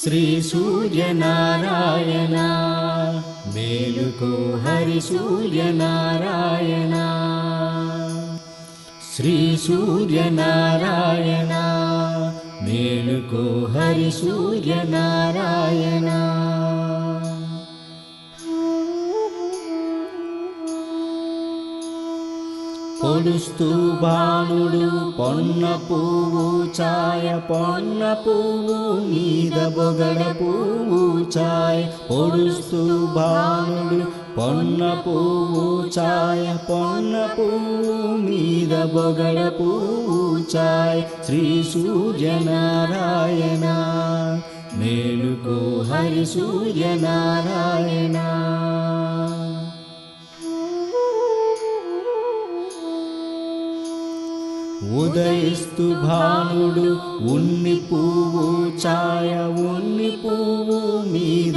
శ్రీ సూర్యనారాయణ మేలుకో హరి సూర్యనారాయణ శ్రీ సూర్యనారాయణ మేలుకో హరి సూర్యనారాయణ పొడుస్తూ బాణుడు పొన్న పువ్వు ఛాయ పొన్న పువ్వు మీద బొగడ పువ్వు ఛాయ పొడుస్తూ బాణుడు పొన్న పువ్వు ఛాయ పొన్న పువ్వు మీద బొగడ పువ్వు ఛాయ శ్రీ సూర్యనారాయణ మేలుకో హరి సూర్యనారాయణ ఉదయిస్తు భానుడు ఉన్ని పువ్వు ఛాయ ఉన్ని పువ్వు మీద